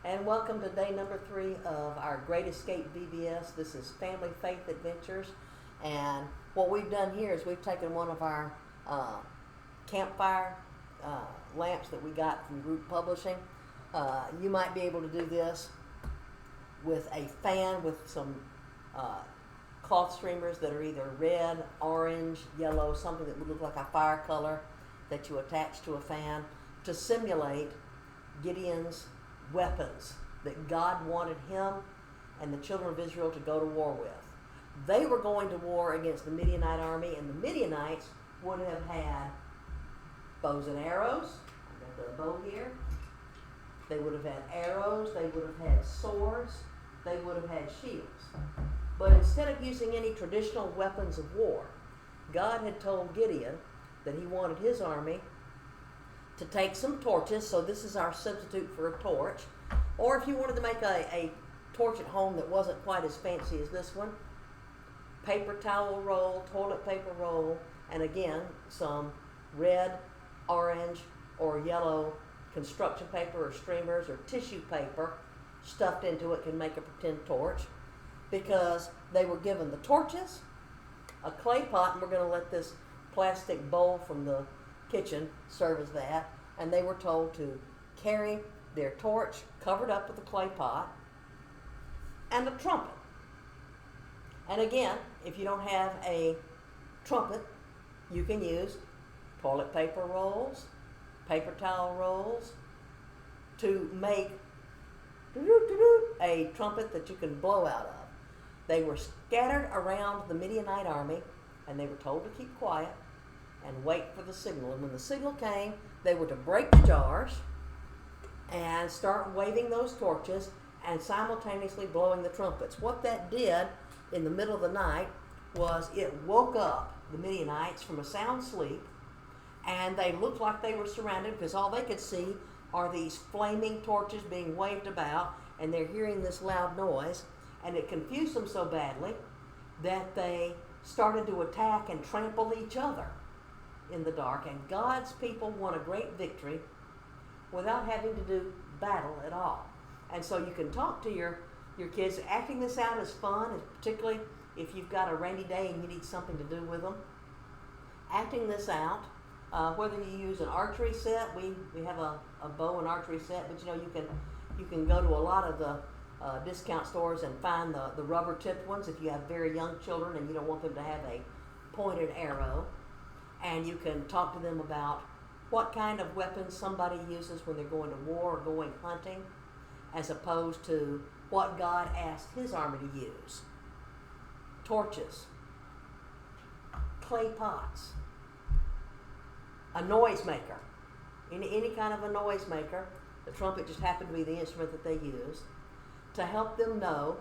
And welcome to day number 3 of our Great Escape VBS. This is Family Faith Adventures. And what we've done here is we've taken one of our campfire lamps that we got from Group Publishing. You might be able to do this with a fan with some cloth streamers that are either red, orange, yellow, something that would look like a fire color that you attach to a fan to simulate Gideon's weapons that God wanted him and the children of Israel to go to war with. They were going to war against the Midianite army, and the Midianites would have had bows and arrows. I've got the bow here. They would have had arrows. They would have had swords. They would have had shields. But instead of using any traditional weapons of war, God had told Gideon that he wanted his army to take some torches. So this is our substitute for a torch. Or if you wanted to make a torch at home that wasn't quite as fancy as this one, paper towel roll, toilet paper roll, and again, some red, orange, or yellow construction paper or streamers or tissue paper stuffed into it can make a pretend torch, because they were given the torches, a clay pot, and we're going to let this plastic bowl from the kitchen serve as that, and they were told to carry their torch covered up with a clay pot and a trumpet. And again, if you don't have a trumpet, you can use toilet paper rolls, paper towel rolls to make a trumpet that you can blow out of. They were scattered around the Midianite army, and they were told to keep quiet and wait for the signal. And when the signal came, they were to break the jars and start waving those torches and simultaneously blowing the trumpets. What that did in the middle of the night was it woke up the Midianites from a sound sleep, and they looked like they were surrounded because all they could see are these flaming torches being waved about, and they're hearing this loud noise, and it confused them so badly that they started to attack and trample each other in the dark. And God's people won a great victory without having to do battle at all. And so you can talk to your kids. Acting this out is fun, particularly if you've got a rainy day and you need something to do with them. Acting this out, whether you use an archery set, we have a bow and archery set, but you can go to a lot of the discount stores and find the rubber tipped ones if you have very young children and you don't want them to have a pointed arrow. And you can talk to them about what kind of weapons somebody uses when they're going to war or going hunting, as opposed to what God asked his army to use. Torches, clay pots, a noisemaker, any kind of a noisemaker. The trumpet just happened to be the instrument that they used, to help them know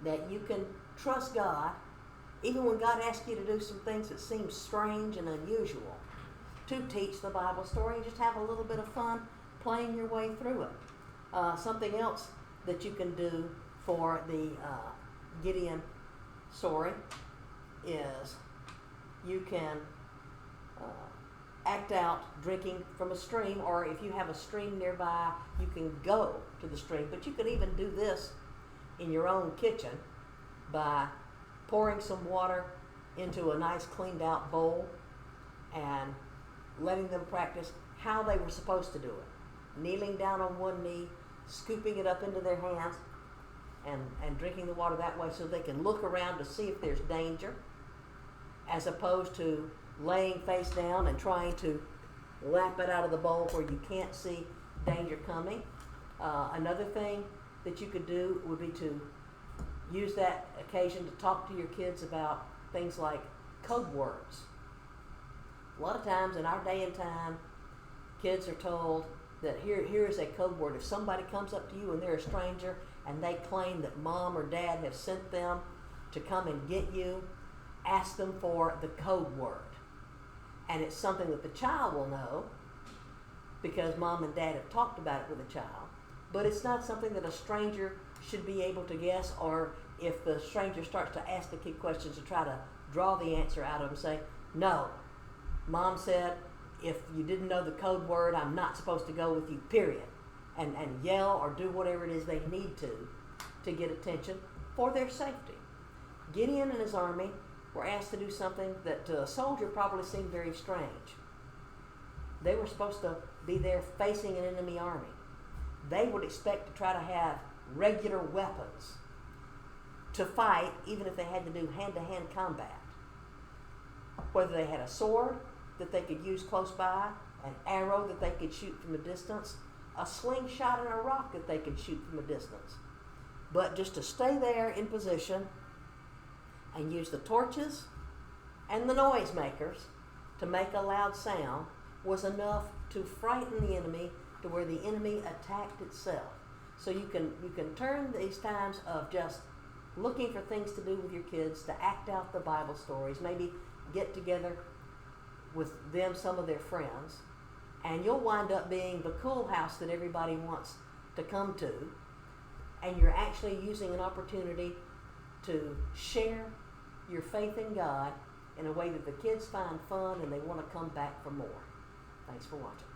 that you can trust God even when God asks you to do some things that seem strange and unusual, to teach the Bible story and just have a little bit of fun playing your way through it. Something else that you can do for the Gideon story is you can act out drinking from a stream, or if you have a stream nearby, you can go to the stream. But you can even do this in your own kitchen by pouring some water into a nice cleaned out bowl and letting them practice how they were supposed to do it. Kneeling down on one knee, scooping it up into their hands, and drinking the water that way so they can look around to see if there's danger, as opposed to laying face down and trying to lap it out of the bowl where you can't see danger coming. Another thing that you could do would be to use that occasion to talk to your kids about things like code words. A lot of times in our day and time, kids are told that here is a code word. If somebody comes up to you and they're a stranger and they claim that mom or dad have sent them to come and get you, ask them for the code word. And it's something that the child will know because mom and dad have talked about it with the child. But it's not something that a stranger should be able to guess, or if the stranger starts to ask the key questions to try to draw the answer out of them, say, no, mom said if you didn't know the code word, I'm not supposed to go with you, period. and yell or do whatever it is they need to get attention for their safety. Gideon and his army were asked to do something that to a soldier probably seemed very strange. They were supposed to be there facing an enemy army. They would expect to try to have regular weapons to fight, even if they had to do hand-to-hand combat. Whether they had a sword that they could use close by, an arrow that they could shoot from a distance, a slingshot and a rock that they could shoot from a distance. But just to stay there in position and use the torches and the noisemakers to make a loud sound was enough to frighten the enemy to where the enemy attacked itself. So you can turn these times of just looking for things to do with your kids to act out the Bible stories, maybe get together with them, some of their friends, and you'll wind up being the cool house that everybody wants to come to, and you're actually using an opportunity to share your faith in God in a way that the kids find fun and they want to come back for more. Thanks for watching.